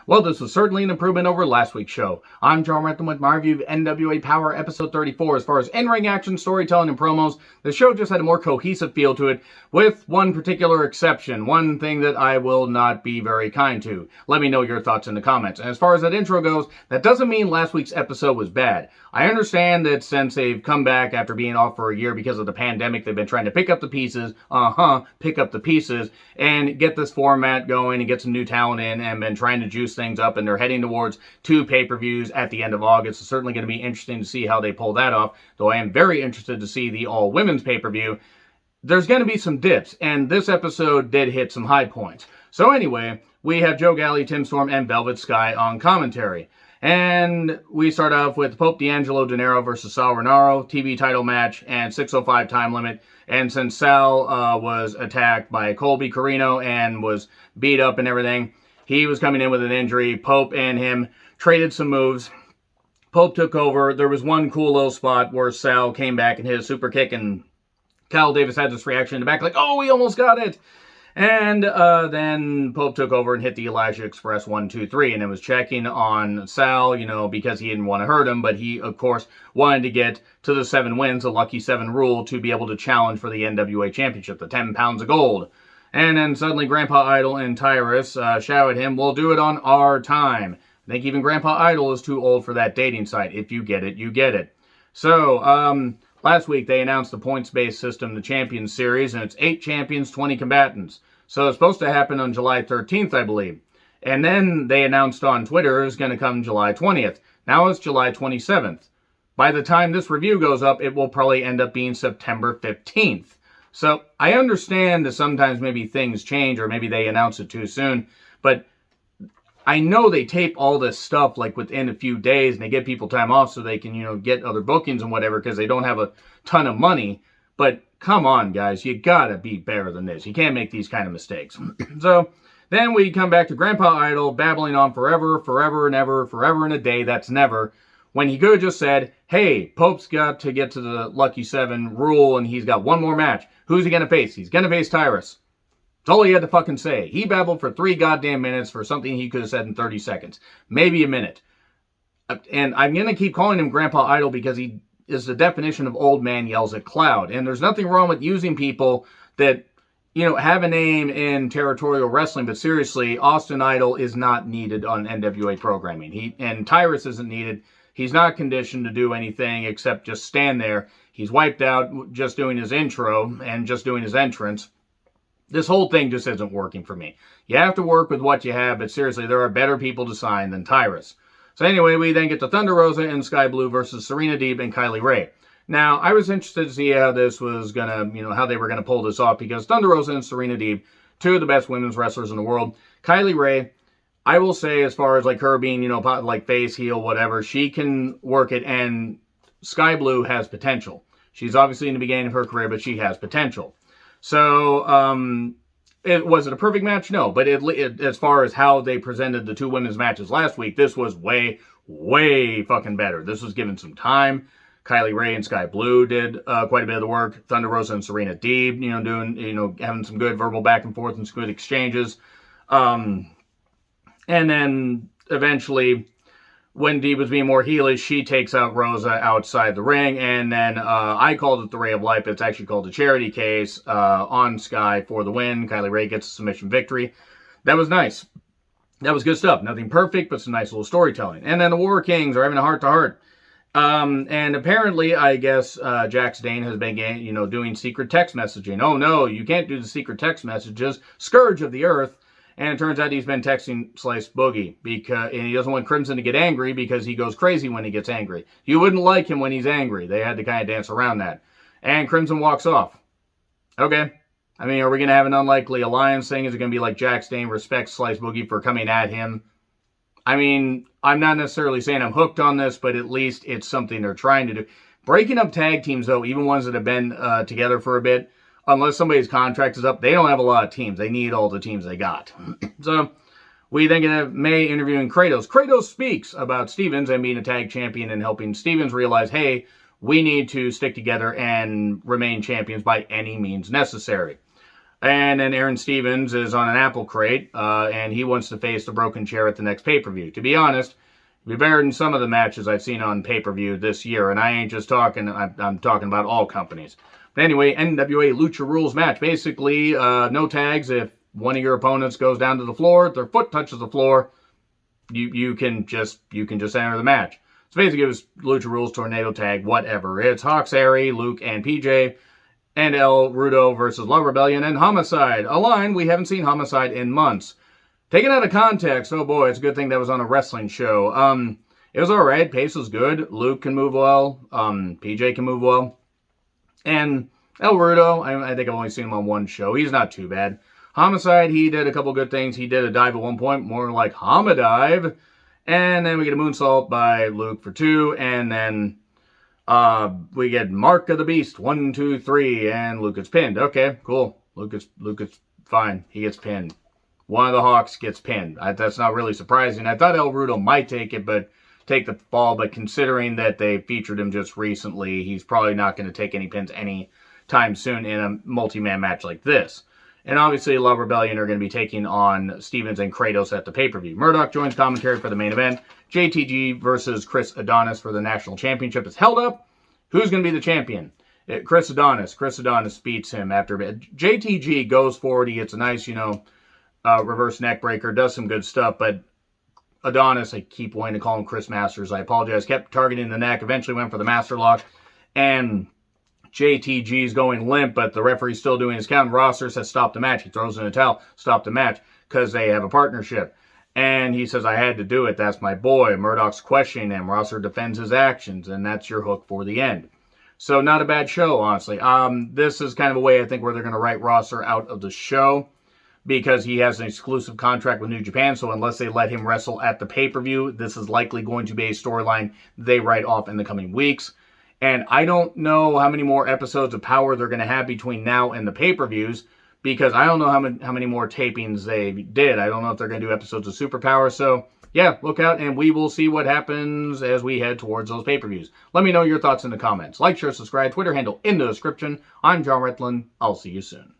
Well, this was certainly an improvement over last week's show. I'm John Rentham with my review of NWA Powerrr episode 34. As far as in-ring action, storytelling, and promos, the show just had a more cohesive feel to it, with one particular exception, one thing that I will not be very kind to. Let me know your thoughts in the comments. And as far as that intro goes, that doesn't mean last week's episode was bad. I understand that since they've come back after being off for a year because of the pandemic, they've been trying to pick up the pieces, and get this format going and get some new talent in, and been trying to juice things up, and they're heading towards 2 pay-per-views at the end of August. It's certainly going to be interesting to see how they pull that off, though I am very interested to see the all-women's pay-per-view. There's going to be some dips, and this episode did hit some high points. So anyway, we have Joe Galli, Tim Storm, and Velvet Skye on commentary. And we start off with Pope D'Angelo Dinero versus Sal Rinauro, TV title match, and 6:05 time limit. And since Sal was attacked by Colby Corino and was beat up and everything, he was coming in with an injury. Pope and him traded some moves. Pope took over. There was one cool little spot where Sal came back and hit a super kick, and Kyle Davis had this reaction in the back like, oh, we almost got it. And then Pope took over and hit the Elijah Express 1, 2, 3, and it was checking on Sal, because he didn't want to hurt him, but he, of course, wanted to get to the 7 wins, the Lucky 7 rule, to be able to challenge for the NWA Championship, the 10 pounds of gold. And then suddenly Grandpa Idol and Tyrus shout at him, we'll do it on our time. I think even Grandpa Idol is too old for that dating site. If you get it, you get it. So, last week they announced the points-based system, the Champions Series, and it's 8 champions, 20 combatants. So it's supposed to happen on July 13th, I believe. And then they announced on Twitter it's going to come July 20th. Now it's July 27th. By the time this review goes up, it will probably end up being September 15th. So I understand that sometimes maybe things change or maybe they announce it too soon. But I know they tape all this stuff like within a few days and they give people time off so they can, get other bookings and whatever because they don't have a ton of money. But come on, guys, you gotta be better than this. You can't make these kind of mistakes. So then we come back to Grandpa Idol babbling on forever and ever, forever and a day, that's never, when he could have just said, hey, Pope's got to get to the Lucky 7 rule and he's got one more match. Who's he gonna face? He's gonna face Tyrus. That's all he had to fucking say. He babbled for 3 goddamn minutes for something he could have said in 30 seconds. Maybe a minute. And I'm gonna keep calling him Grandpa Idol because he is the definition of old man yells at cloud. And there's nothing wrong with using people that, have a name in territorial wrestling. But seriously, Austin Idol is not needed on NWA programming. And Tyrus isn't needed. He's not conditioned to do anything except just stand there. He's wiped out just doing his intro and just doing his entrance. This whole thing just isn't working for me. You have to work with what you have, but seriously, there are better people to sign than Tyrus. So anyway, we then get to Thunder Rosa and Skye Blue versus Serena Deeb and Kylie Ray. Now, I was interested to see how this was going to, how they were going to pull this off, because Thunder Rosa and Serena Deeb, 2 of the best women's wrestlers in the world. Kylie Ray, I will say, as far as like her being, like face, heel, whatever, she can work it, and Skye Blue has potential. She's obviously in the beginning of her career, but she has potential. So, was it a perfect match? No, but as far as how they presented the 2 women's matches last week, this was way, way fucking better. This was given some time. Kylie Ray and Skye Blue did quite a bit of the work. Thunder Rosa and Serena Deeb, doing, having some good verbal back and forth and some good exchanges. And then eventually, when Deeb was being more heelish, she takes out Rosa outside the ring, and then I called it the Ray of Light, but it's actually called the Charity Case on Skye for the win. Kylie Ray gets a submission victory. That was nice. That was good stuff. Nothing perfect, but some nice little storytelling. And then the War Kings are having a heart-to-heart. And apparently, I guess, Jax Dane has been, doing secret text messaging. Oh, no, you can't do the secret text messages. Scourge of the Earth. And it turns out he's been texting Slice Boogie, and he doesn't want Crimson to get angry because he goes crazy when he gets angry. You wouldn't like him when he's angry. They had to kind of dance around that. And Crimson walks off. Okay. I mean, are we going to have an unlikely alliance thing? Is it going to be like Jax Dane respects Slice Boogie for coming at him? I mean, I'm not necessarily saying I'm hooked on this, but at least it's something they're trying to do. Breaking up tag teams, though, even ones that have been together for a bit, unless somebody's contract is up, they don't have a lot of teams. They need all the teams they got. So we then get May interviewing Kratos. Kratos speaks about Stevens and being a tag champion and helping Stevens realize, hey, we need to stick together and remain champions by any means necessary. And then Aaron Stevens is on an apple crate, and he wants to face the broken chair at the next pay-per-view. To be honest, it'd be better than some of the matches I've seen on pay-per-view this year, and I ain't just talking, I'm talking about all companies. But anyway, NWA Lucha Rules match. Basically, no tags. If one of your opponents goes down to the floor, their foot touches the floor, you can just enter the match. So basically, it was Lucha Rules, Tornado Tag, whatever. It's Hawks, Ari, Luke, and PJ, and El Rudo versus Love Rebellion and Homicide. A line we haven't seen Homicide in months. Taken out of context, oh boy, it's a good thing that was on a wrestling show. It was alright, pace was good. Luke can move well, PJ can move well. And El Rudo, I think I've only seen him on one show. He's not too bad. Homicide, he did a couple good things. He did a dive at one point, more like Homadive. And then we get a moonsault by Luke for 2, and then we get Mark of the Beast, 1, 2, 3, and Luke gets pinned. Okay, cool. Luke is fine. He gets pinned. One of the Hawks gets pinned. That's not really surprising. I thought El Rudo might take the fall, but considering that they featured him just recently, he's probably not going to take any pins anytime soon in a multi-man match like this. And obviously, Love Rebellion are going to be taking on Stevens and Kratos at the pay-per-view. Murdoch joins commentary for the main event. JTG versus Chris Adonis for the national championship is held up. Who's going to be the champion? Chris Adonis. Chris Adonis beats him after JTG goes forward. He gets a nice, reverse neck breaker, does some good stuff, but Adonis, I keep wanting to call him Chris Masters. I apologize. Kept targeting the neck. Eventually went for the master lock, and JTG is going limp, but the referee's still doing his count. Rosser says stop the match. He throws in a towel, stop the match, because they have a partnership. And he says, I had to do it. That's my boy. Murdoch's questioning him. Rosser defends his actions, and that's your hook for the end. So not a bad show, honestly. This is kind of a way, I think, where they're going to write Rosser out of the show, because he has an exclusive contract with New Japan, so unless they let him wrestle at the pay-per-view, this is likely going to be a storyline they write off in the coming weeks. And I don't know how many more episodes of Power they're going to have between now and the pay-per-views, because I don't know how many more tapings they did. I don't know if they're going to do episodes of Superpower. So, yeah, look out, and we will see what happens as we head towards those pay-per-views. Let me know your thoughts in the comments. Like, share, subscribe, Twitter handle in the description. I'm John Retlin. I'll see you soon.